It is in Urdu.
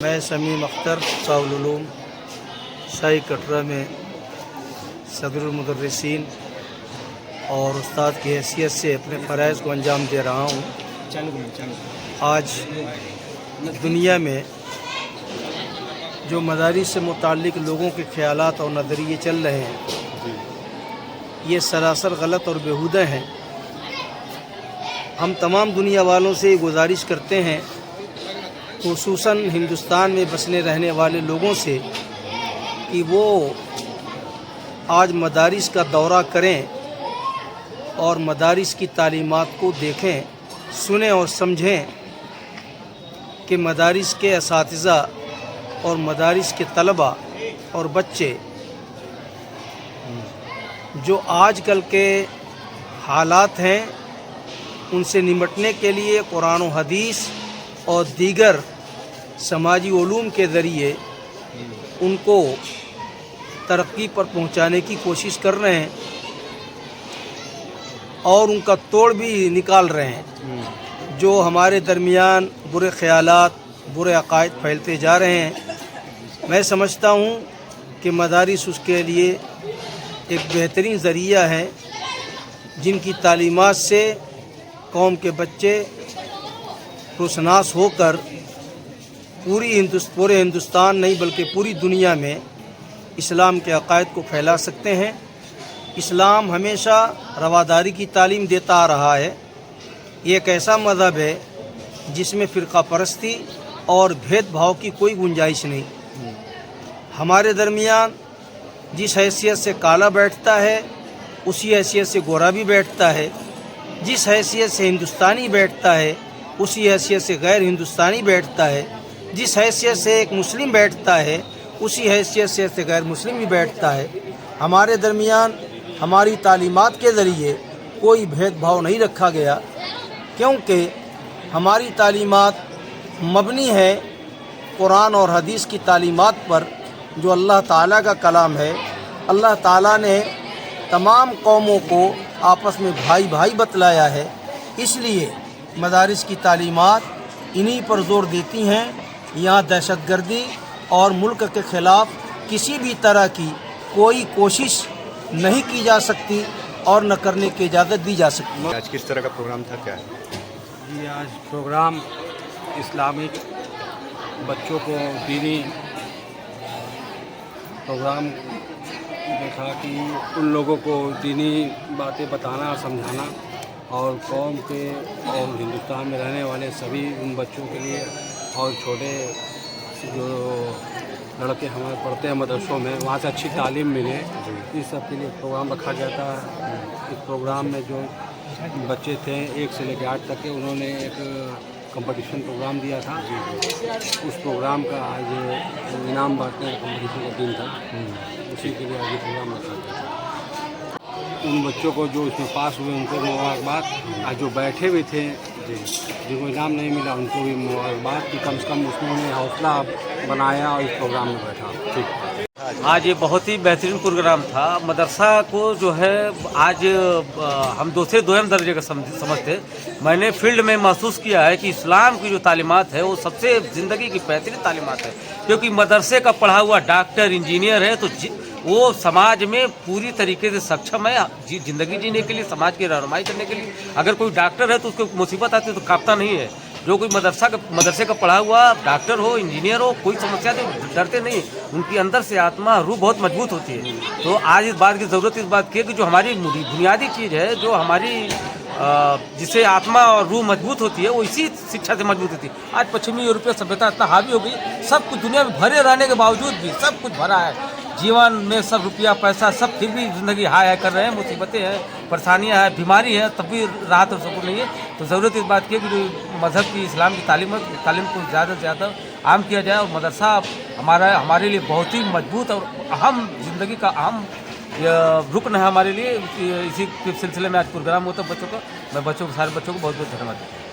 میں سمیم اختر صاحب العلوم شاہی کٹرا میں صدر المدرسین اور استاد کی حیثیت سے اپنے فرائض کو انجام دے رہا ہوں۔ آج دنیا میں جو مدارس سے متعلق لوگوں کے خیالات اور نظریے چل رہے ہیں یہ سراسر غلط اور بیہودہ ہیں۔ ہم تمام دنیا والوں سے یہ گزارش کرتے ہیں، خصوصاً ہندوستان میں بسنے رہنے والے لوگوں سے، کہ وہ آج مدارس کا دورہ کریں اور مدارس کی تعلیمات کو دیکھیں، سنیں اور سمجھیں کہ مدارس کے اساتذہ اور مدارس کے طلباء اور بچے جو آج کل کے حالات ہیں ان سے نمٹنے کے لیے قرآن و حدیث اور دیگر سماجی علوم کے ذریعے ان کو ترقی پر پہنچانے کی کوشش کر رہے ہیں اور ان کا توڑ بھی نکال رہے ہیں۔ جو ہمارے درمیان برے خیالات، برے عقائد پھیلتے جا رہے ہیں، میں سمجھتا ہوں کہ مدارس اس کے لیے ایک بہترین ذریعہ ہے جن کی تعلیمات سے قوم کے بچے روشناس ہو کر پورے ہندوستان نہیں بلکہ پوری دنیا میں اسلام کے عقائد کو پھیلا سکتے ہیں۔ اسلام ہمیشہ رواداری کی تعلیم دیتا آ رہا ہے۔ یہ ایک ایسا مذہب ہے جس میں فرقہ پرستی اور بھید بھاؤ کی کوئی گنجائش نہیں۔ ہمارے درمیان جس حیثیت سے کالا بیٹھتا ہے اسی حیثیت سے گورا بھی بیٹھتا ہے، جس حیثیت سے ہندوستانی بیٹھتا ہے اسی حیثیت سے غیر ہندوستانی بیٹھتا ہے، جس حیثیت سے ایک مسلم بیٹھتا ہے اسی حیثیت سے غیر مسلم بھی بیٹھتا ہے۔ ہمارے درمیان ہماری تعلیمات کے ذریعے کوئی بھید بھاؤ نہیں رکھا گیا، کیونکہ ہماری تعلیمات مبنی ہے قرآن اور حدیث کی تعلیمات پر، جو اللہ تعالیٰ کا کلام ہے۔ اللہ تعالیٰ نے تمام قوموں کو آپس میں بھائی بھائی بتلایا ہے، اس لیے مدارس کی تعلیمات انہی پر زور دیتی ہیں۔ یہاں دہشت گردی اور ملک کے خلاف کسی بھی طرح کی کوئی کوشش نہیں کی جا سکتی اور نہ کرنے کی اجازت دی جا سکتی۔ آج کس طرح کا پروگرام تھا، کیا ہے؟ جی، آج پروگرام اسلامک بچوں کو دینی پروگرام میں تھا کہ ان لوگوں کو دینی باتیں بتانا اور سمجھانا، اور قوم کے اور ہندوستان میں رہنے والے سبھی ان بچوں کے لیے، اور چھوٹے جو لڑکے ہمارے پڑھتے ہیں مدرسوں میں وہاں سے اچھی تعلیم ملے، اس سب کے لیے پروگرام رکھا گیا تھا۔ اس پروگرام میں جو بچے تھے 1 سے لے کے 8 تک کے، انہوں نے ایک کمپٹیشن پروگرام دیا تھا۔ اس پروگرام کا آج انعام بانٹنے کا کمپٹیشن کا دن تھا، اسی کے لیے آج یہ پروگرام رکھا گیا تھا۔ ان بچوں کو جو اس میں پاس ہوئے ان کو مبارکباد، اور جو بیٹھے ہوئے تھے جن کو انعام نہیں ملا ان کو بھی مبارکباد، کہ کم سے کم اس نے حوصلہ بنایا اور اس پروگرام میں بیٹھا۔ آج یہ بہت ہی بہترین پروگرام تھا۔ مدرسہ کو جو ہے آج ہم دوسرے دوہم درجے کا سمجھتے، میں نے فیلڈ میں محسوس کیا ہے کہ اسلام کی جو تعلیمات ہے وہ سب سے زندگی کی بہترین تعلیمات ہے، کیونکہ مدرسے کا پڑھا ہوا ڈاکٹر انجینئر ہے تو وہ سماج میں پوری طریقے سے سکچم ہے زندگی جینے کے لیے، سماج کی رہنمائی کرنے کے لیے۔ اگر کوئی ڈاکٹر ہے تو اس کو مصیبت آتی ہے تو کانپتا نہیں ہے۔ جو کوئی مدرسے کا پڑھا ہوا ڈاکٹر ہو، انجینئر ہو، کوئی سمسیا تو ڈرتے نہیں، ان کی اندر سے آتما روح بہت مضبوط ہوتی ہے۔ تو آج اس بات کی ضرورت اس بات کی ہے کہ جو ہماری بنیادی چیز ہے، جو ہماری جس سے آتما اور روح مضبوط ہوتی ہے، وہ اسی شکشا سے مضبوط ہوتی ہے۔ آج پچھمی یورپی سبھیتا اتنا حاوی ہو گئی، سب کچھ دنیا میں بھرے رہنے کے باوجود بھی سب کچھ بھرا ہے، جیون میں سب روپیہ پیسہ سب، پھر بھی زندگی ہائے کر رہے ہیں، مصیبتیں ہیں، پریشانیاں ہیں، بیماری ہے، تب بھی راحت اور سکون نہیں ہے۔ تو ضرورت اس بات کی ہے کہ جو مذہب کی، اسلام کی تعلیم کو زیادہ سے زیادہ عام کیا جائے، اور مدرسہ ہمارے لیے بہت ہی مضبوط اور اہم زندگی کا اہم رکن ہے ہمارے لیے۔ اسی سلسلے میں آج پروگرام ہوتا ہے بچوں کا۔ میں سارے بچوں کو بہت بہت دھنیہ واد دیتا ہوں۔